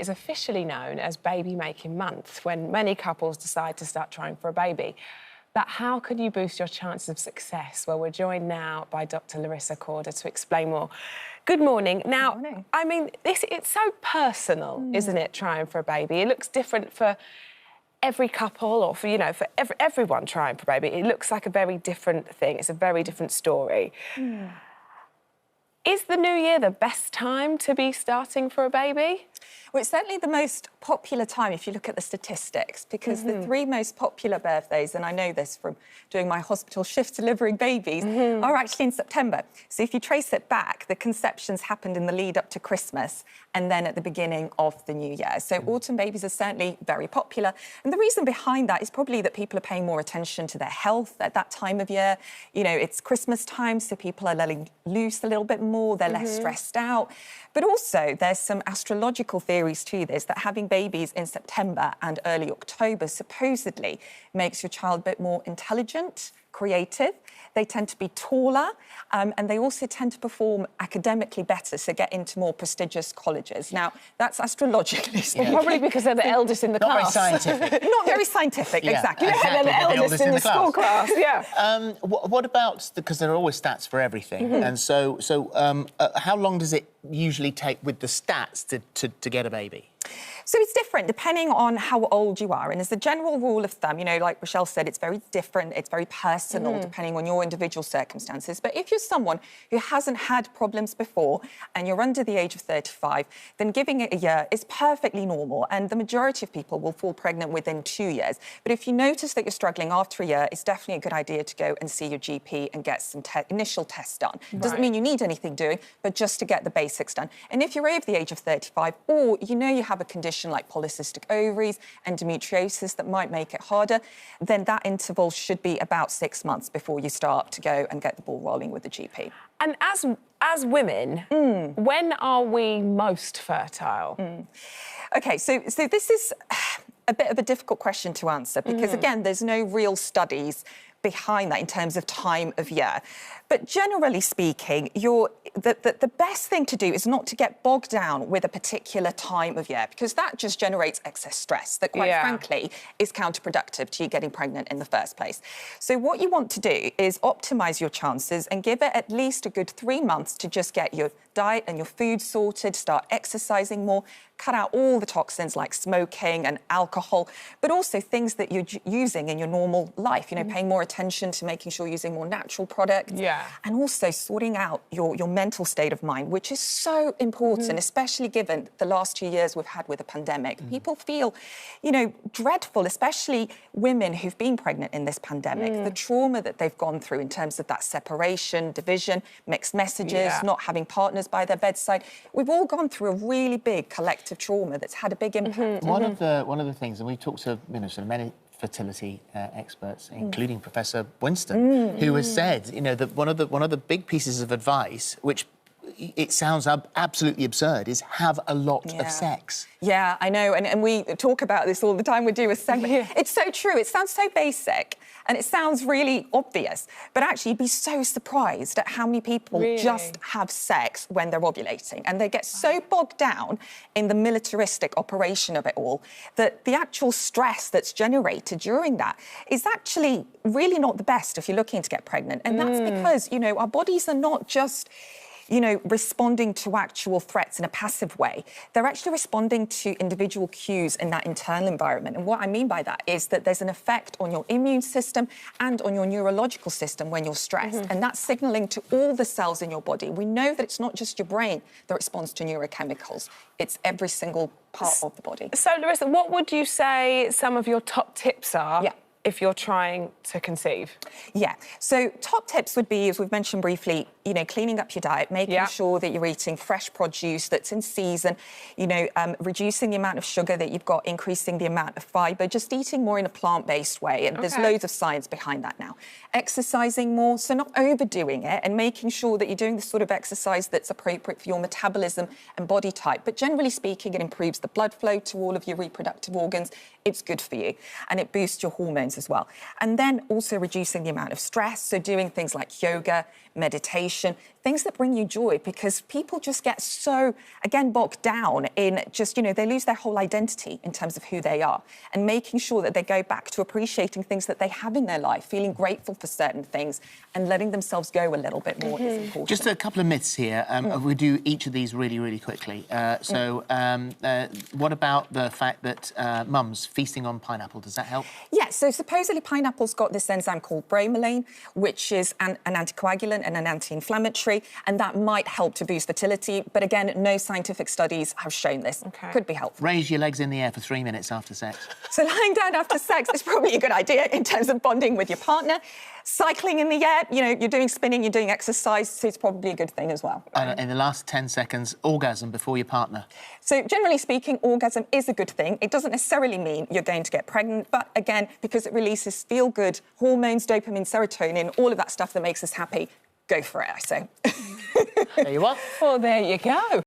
is officially known as baby-making month, when many couples decide to start trying for a baby. But how can you boost your chances of success? Well, we're joined now by Dr Larisa to explain more. Good morning. Now, Good morning. I mean, it's so personal, isn't it, trying for a baby? It looks different for every couple or for, for everyone trying for a baby. It looks like a very different thing. It's a very different story. Is the new year the best time to be starting for a baby? Well, it's certainly the most popular time if you look at the statistics, because the 3 most popular birthdays, and I know this from doing my hospital shift delivering babies, are actually in September. So if you trace it back, the conceptions happened in the lead up to Christmas and then at the beginning of the new year. So autumn babies are certainly very popular. And the reason behind that is probably that people are paying more attention to their health at that time of year. You know, it's Christmas time, so people are letting loose a little bit more, they're less stressed out. But also, there's some astrological theories to this, that having babies in September and early October supposedly makes your child a bit more intelligent, creative. They tend to be taller, and they also tend to perform academically better, so get into more prestigious colleges. Now, that's astrologically speaking. Probably because they're the eldest in the class. Not very scientific. Not very scientific, exactly. They're the eldest in the school class, yeah. What about, because there are always stats for everything, and so how long does it usually take with the stats to get a baby? So it's different depending on how old you are. And as a general rule of thumb, like Rochelle said, it's very different, it's very personal depending on your individual circumstances. But if you're someone who hasn't had problems before and you're under the age of 35, then giving it a year is perfectly normal. And the majority of people will fall pregnant within 2 years. But if you notice that you're struggling after a year, it's definitely a good idea to go and see your GP and get some initial tests done. Doesn't mean you need anything doing, but just to get the basics done. And if you're over the age of 35, or you have a condition like polycystic ovaries, endometriosis that might make it harder, then that interval should be about 6 months before you start to go and get the ball rolling with the GP. And as women, when are we most fertile? OK, so this is a bit of a difficult question to answer because, again, there's no real studies behind that in terms of time of year. But generally speaking, the best thing to do is not to get bogged down with a particular time of year, because that just generates excess stress that, quite frankly, is counterproductive to you getting pregnant in the first place. So what you want to do is optimise your chances and give it at least a good 3 months to just get your diet and your food sorted, start exercising more, cut out all the toxins like smoking and alcohol, but also things that you're using in your normal life, paying more attention to making sure you're using more natural products. And also sorting out your mental state of mind, which is so important, especially given the last 2 years we've had with the pandemic. People feel, dreadful, especially women who've been pregnant in this pandemic. The trauma that they've gone through in terms of that separation, division, mixed messages, not having partners by their bedside. We've all gone through a really big collective trauma that's had a big impact. One of the things, and we've talked to sort of many fertility experts, including Professor Winston, who has said, that one of the big pieces of advice, which it sounds absolutely absurd, is have a lot of sex. Yeah, I know, and we talk about this all the time. We do a segment. It's so true. It sounds so basic, and it sounds really obvious, but actually you'd be so surprised at how many people just have sex when they're ovulating, and they get so bogged down in the militaristic operation of it all that the actual stress that's generated during that is actually really not the best if you're looking to get pregnant. And that's because, our bodies are not just responding to actual threats in a passive way. They're actually responding to individual cues in that internal environment. And what I mean by that is that there's an effect on your immune system and on your neurological system when you're stressed. And that's signalling to all the cells in your body. We know that it's not just your brain that responds to neurochemicals. It's every single part of the body. So, Larisa, what would you say some of your top tips are if you're trying to conceive? Yeah, so top tips would be, as we've mentioned briefly, cleaning up your diet, making sure that you're eating fresh produce that's in season, reducing the amount of sugar that you've got, increasing the amount of fibre, just eating more in a plant-based way. And there's loads of science behind that now. Exercising more, so not overdoing it, and making sure that you're doing the sort of exercise that's appropriate for your metabolism and body type. But generally speaking, it improves the blood flow to all of your reproductive organs. It's good for you, and it boosts your hormones as well. And then also reducing the amount of stress, so doing things like yoga, meditation, relaxation, things that bring you joy, because people just get so, again, bogged down in just, you know, they lose their whole identity in terms of who they are, and making sure that they go back to appreciating things that they have in their life, feeling grateful for certain things and letting themselves go a little bit more is important. Just a couple of myths here. We do each of these really, really quickly. What about the fact that mums feasting on pineapple, does that help? Yeah, so supposedly pineapple's got this enzyme called bromelain, which is an anticoagulant and an anti-inflammatory, and that might help to boost fertility. But again, no scientific studies have shown this. Okay. Could be helpful. Raise your legs in the air for 3 minutes after sex. So lying down after sex is probably a good idea in terms of bonding with your partner. Cycling in the air, you know, you're doing spinning, you're doing exercise, so it's probably a good thing as well. And in the last 10 seconds, orgasm before your partner. So generally speaking, orgasm is a good thing. It doesn't necessarily mean you're going to get pregnant, but again, because it releases feel-good hormones, dopamine, serotonin, all of that stuff that makes us happy, go for it, I say. There you are. Well, there you go.